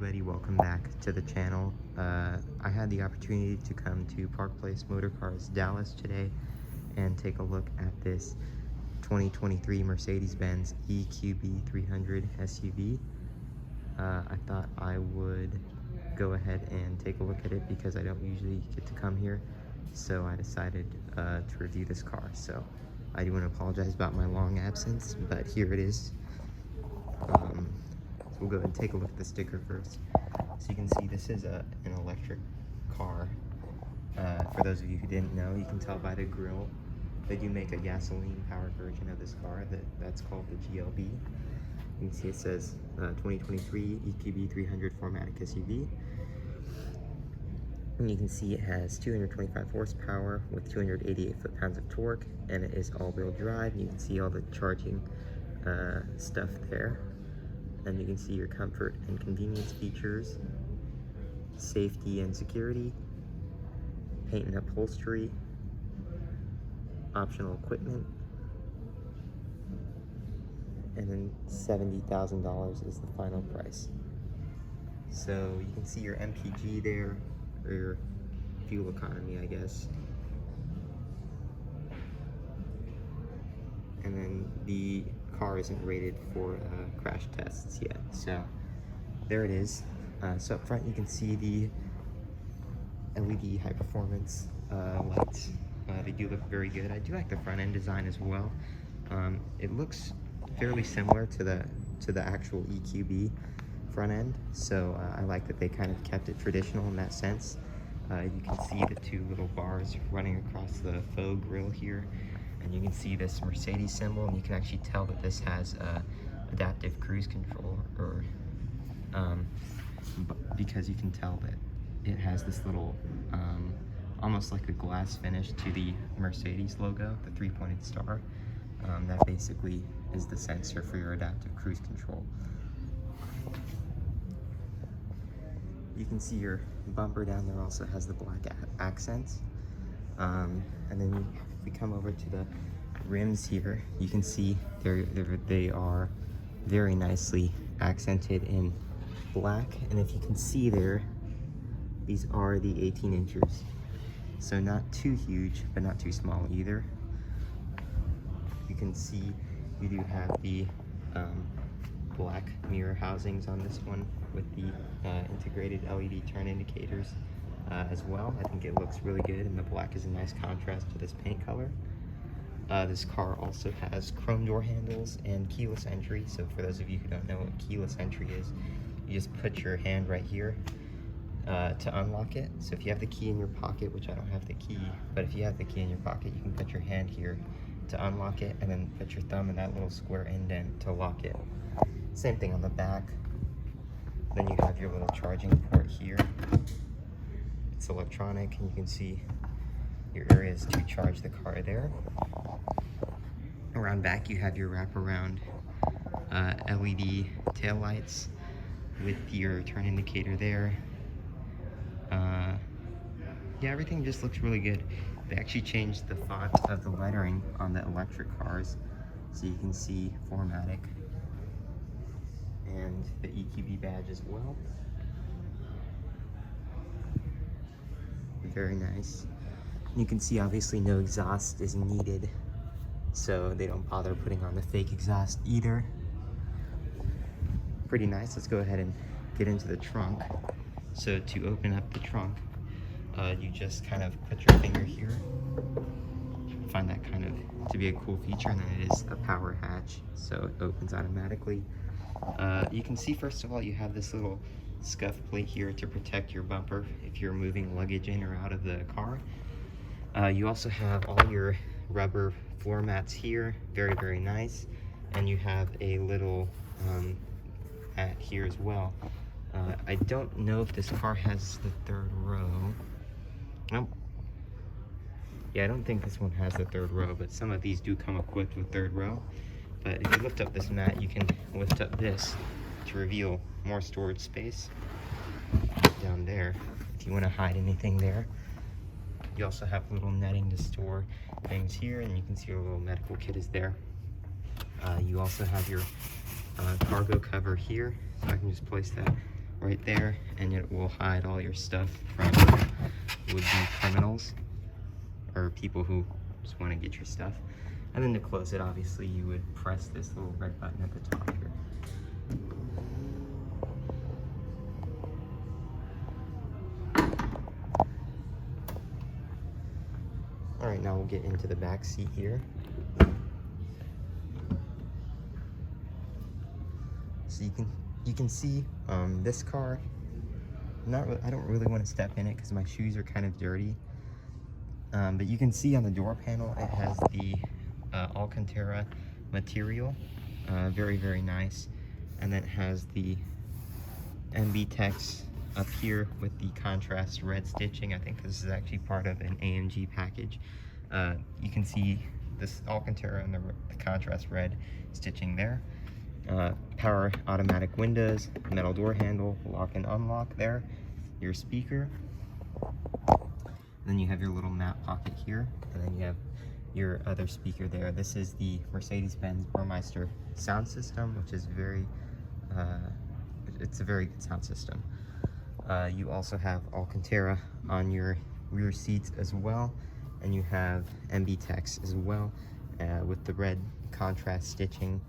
everybody, welcome back to the channel. I had the opportunity to come to Park Place Motor Cars Dallas today and take a look at this 2023 Mercedes-Benz EQB300 SUV. I thought I would go ahead and take a look at it because I don't usually get to come here, so I decided to review this car. So I do want to apologize about my long absence, but here it is. So we'll go ahead and take a look at the sticker first. So you can see this is an electric car. For those of you who didn't know, you can tell by the grille. They do make a gasoline powered version of this car that's called the GLB. You can see it says 2023 EQB300 4MATIC SUV. And you can see it has 225 horsepower with 288 foot-pounds of torque, and it is all-wheel drive. And you can see all the charging stuff there. And you can see your comfort and convenience features, safety and security, paint and upholstery, optional equipment, and then $70,000 is the final price. So you can see your MPG there, or your fuel economy, I guess. And then the car isn't rated for crash tests yet, so there it is. So up front you can see the LED high performance lights. They do look very good. I do like the front end design as well. It looks fairly similar to the actual EQB front end, so I like that they kind of kept it traditional in that sense. You can see the two little bars running across the faux grille here. And you can see this Mercedes symbol, and you can actually tell that this has adaptive cruise control, or because you can tell that it has this little almost like a glass finish to the Mercedes logo, the three-pointed star. That basically is the sensor for your adaptive cruise control. You can see your bumper down there also has the black accents. And then we come over to the rims here. You can see they are very nicely accented in black, and if you can see there, these are the 18 inches, so not too huge but not too small either. You can see you do have the black mirror housings on this one with the integrated LED turn indicators as well. I think it looks really good, and the black is a nice contrast to this paint color. This car also has chrome door handles and keyless entry. So for those of you who don't know what keyless entry is, you just put your hand right here to unlock it. So if you have the key in your pocket, which I don't have the key, but if you have the key in your pocket, you can put your hand here to unlock it, and then put your thumb in that little square indent to lock it. Same thing on the back. Then you have your little charging port here. It's electronic, and you can see your areas to charge the car there. Around back you have your wraparound LED tail lights with your turn indicator there. Yeah, everything just looks really good. They actually changed the font of the lettering on the electric cars, so you can see 4MATIC and the EQB badge as well. Very nice. You can see obviously no exhaust is needed, so they don't bother putting on the fake exhaust either. Pretty nice. Let's go ahead and get into the trunk. So to open up the trunk, you just kind of put your finger here. I find that kind of to be a cool feature, and then it is a power hatch, so it opens automatically. You can see, first of all, you have this little scuff plate here to protect your bumper if you're moving luggage in or out of the car. You also have all your rubber floor mats here, very, very nice. And you have a little mat here as well. I don't know if this car has the third row. Nope. Yeah, I don't think this one has the third row, but some of these do come equipped with third row. But if you lift up this mat, you can lift up this to reveal more storage space down there if you want to hide anything there. You also have little netting to store things here, and you can see your little medical kit is there. You also have your cargo cover here, so I can just place that right there, and it will hide all your stuff from would-be criminals or people who just want to get your stuff. And then to close it, obviously, you would press this little red button at the top here. All right, now we'll get into the back seat here. So you can see this car. I don't really want to step in it because my shoes are kind of dirty. But you can see on the door panel it has the Alcantara material, very, very nice. And then it has the MB text up here with the contrast red stitching. I think this is actually part of an AMG package. You can see this Alcantara and the contrast red stitching there. Power automatic windows, metal door handle, lock and unlock there, your speaker. Then you have your little map pocket here, and then you have your other speaker there. This is the Mercedes-Benz Burmeister sound system, which is it's a very good sound system. You also have Alcantara on your rear seats as well, and you have MB text as well, with the red contrast stitching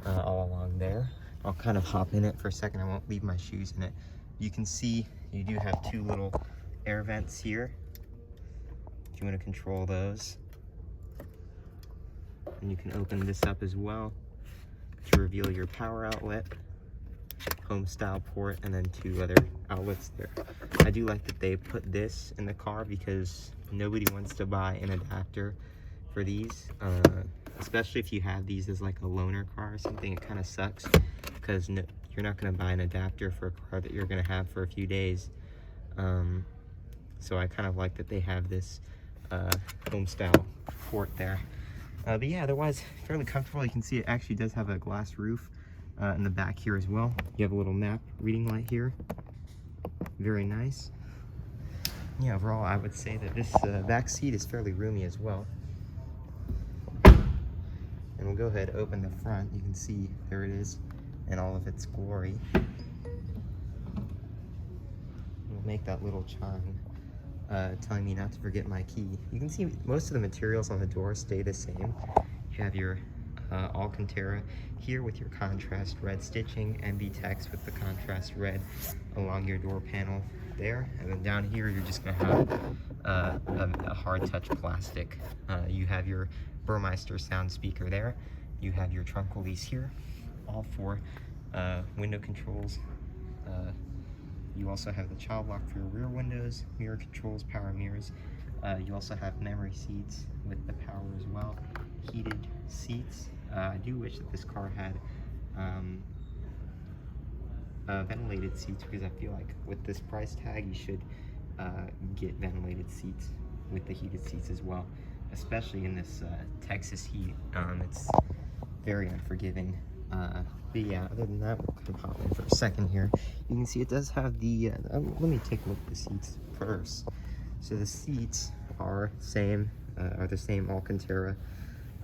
all along there. I'll kind of hop in it for a second. I won't leave my shoes in it. You can see you do have two little air vents here if you want to control those, and you can open this up as well to reveal your power outlet, home style port, and then two other outlets there. I do like that they put this in the car because nobody wants to buy an adapter for these, especially if you have these as like a loaner car or something. It kind of sucks because you're not going to buy an adapter for a car that you're going to have for a few days. So I kind of like that they have this home style port there. But yeah, otherwise fairly comfortable. You can see it actually does have a glass roof in the back here as well. You have a little map reading light here. Very nice. Yeah, overall I would say that this back seat is fairly roomy as well. And we'll go ahead and open the front. You can see there it is in all of its glory. We'll make that little chime telling me not to forget my key. You can see most of the materials on the door stay the same. You have your Alcantara here with your contrast red stitching, MB text with the contrast red along your door panel there, and then down here you're just going to have a hard touch plastic. You have your Burmeister sound speaker there. You have your trunk release here, all four window controls. You also have the child lock for your rear windows, mirror controls, power mirrors. You also have memory seats with the power as well, heated seats. I do wish that this car had ventilated seats, because I feel like with this price tag you should get ventilated seats with the heated seats as well, especially in this Texas heat. It's very unforgiving. But yeah, other than that, we'll kind of pop in for a second here. You can see it does have the let me take a look at the seats first. So the seats are the same Alcantara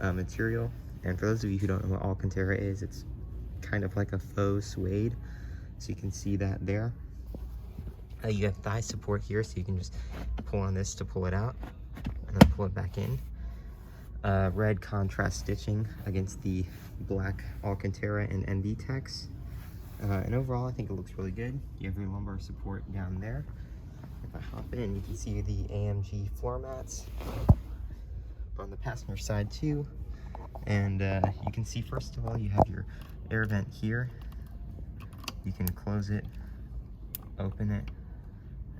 material. And for those of you who don't know what Alcantara is, it's kind of like a faux suede. So you can see that there. You have thigh support here, so you can just pull on this to pull it out and then pull it back in. Red contrast stitching against the black Alcantara and MB text. And overall, I think it looks really good. You have your lumbar support down there. If I hop in, you can see the AMG floor mats on the passenger side too. And you can see, first of all, you have your air vent here. You can close it, open it,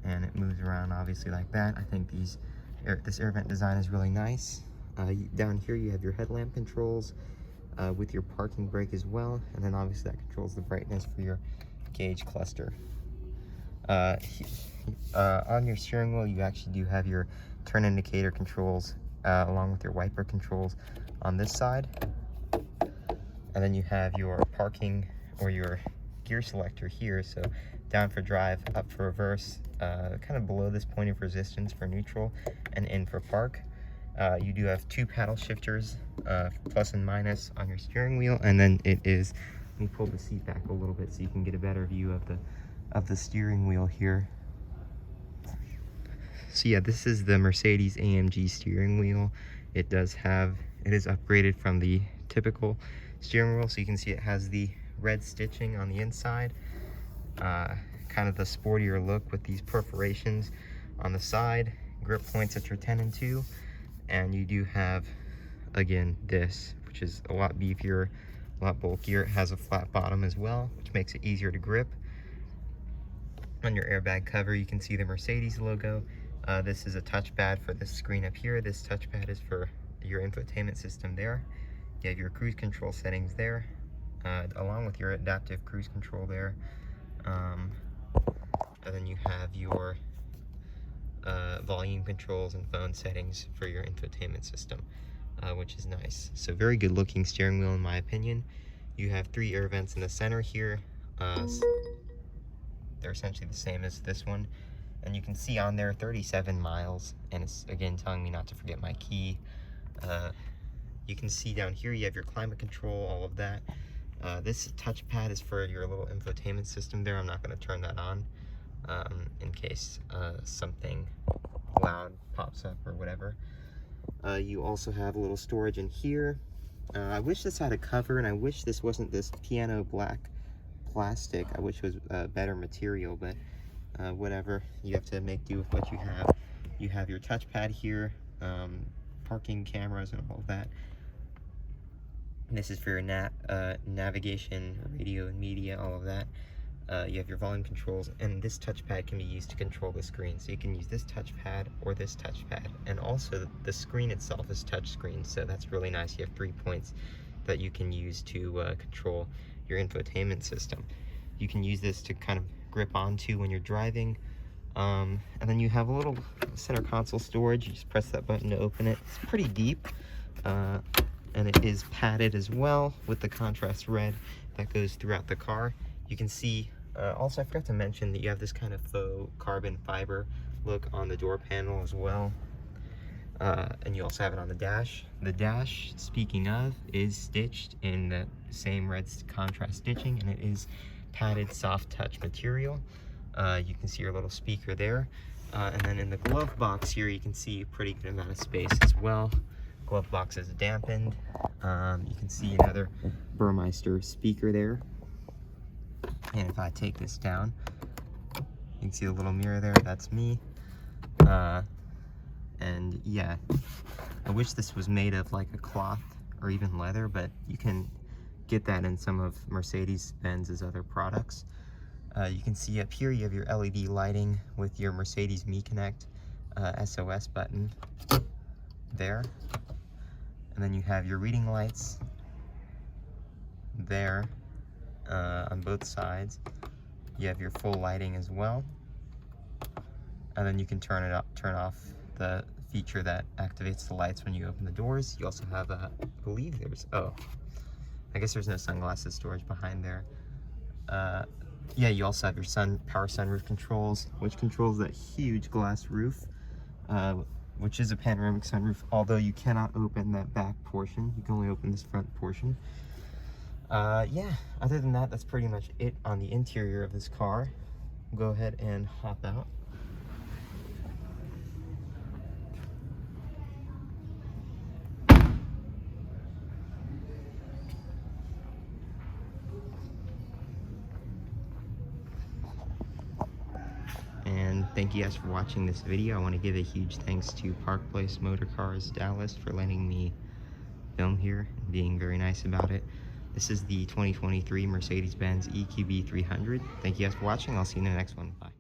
and it moves around obviously like that. I think this air vent design is really nice. Down here you have your headlamp controls with your parking brake as well, and then obviously that controls the brightness for your gauge cluster. On your steering wheel you actually do have your turn indicator controls along with your wiper controls on this side, and then you have your parking or your gear selector here, so down for drive, up for reverse, kind of below this point of resistance for neutral, and in for park. You do have two paddle shifters, plus and minus on your steering wheel, and then it is, let me pull the seat back a little bit so you can get a better view of the of the steering wheel here. So yeah, this is the Mercedes AMG steering wheel. It is upgraded from the typical steering wheel, so you can see it has the red stitching on the inside, kind of the sportier look with these perforations on the side, grip points that are 10 and 2, and you do have, again, this, which is a lot beefier, a lot bulkier. It has a flat bottom as well, which makes it easier to grip. On your airbag cover, you can see the Mercedes logo. This is a touchpad for this screen up here. This touchpad is for your infotainment system there. You have your cruise control settings there, along with your adaptive cruise control there. And then you have your volume controls and phone settings for your infotainment system, which is nice. So very good looking steering wheel in my opinion. You have 3 air vents in the center here. They're essentially the same as this one. And you can see on there 37 miles, and it's again telling me not to forget my key. You can see down here you have your climate control, all of that. This touchpad is for your little infotainment system there. I'm not going to turn that on in case something loud pops up or whatever. You also have a little storage in here. I wish this had a cover, and I wish this wasn't this piano black plastic. I wish it was better material, but whatever. You have to make do with what you have. You have your touchpad here, parking cameras and all of that. And this is for your navigation, radio and media, all of that. You have your volume controls, and this touchpad can be used to control the screen. So you can use this touchpad or this touchpad. And also the screen itself is touch screen, so that's really nice. You have 3 points that you can use to control your infotainment system. You can use this to kind of grip onto when you're driving. And then you have a little center console storage. You just press that button to open it. It's pretty deep, and it is padded as well with the contrast red that goes throughout the car. You can see, also I forgot to mention that you have this kind of faux carbon fiber look on the door panel as well. And you also have it on the dash. The dash, speaking of, is stitched in the same red contrast stitching, and it is padded soft touch material. You can see your little speaker there. And then in the glove box here, you can see a pretty good amount of space as well. Glove box is dampened. You can see another Burmeister speaker there. And if I take this down, you can see the little mirror there. That's me. And yeah, I wish this was made of like a cloth or even leather, but you can get that in some of Mercedes-Benz's other products. You can see up here you have your LED lighting with your Mercedes Me Connect SOS button there. And then you have your reading lights there on both sides. You have your full lighting as well. And then you can turn off the feature that activates the lights when you open the doors. You also have I believe there's, I guess there's no sunglasses storage behind there. Yeah, you also have your power sunroof controls, which controls that huge glass roof, which is a panoramic sunroof, although you cannot open that back portion. You can only open this front portion. Yeah, other than that, that's pretty much it on the interior of this car. We'll go ahead and hop out. And thank you guys for watching this video. I want to give a huge thanks to Park Place Motor Cars Dallas for letting me film here and being very nice about it. This is the 2023 Mercedes-Benz EQB300. Thank you guys for watching. I'll see you in the next one. Bye.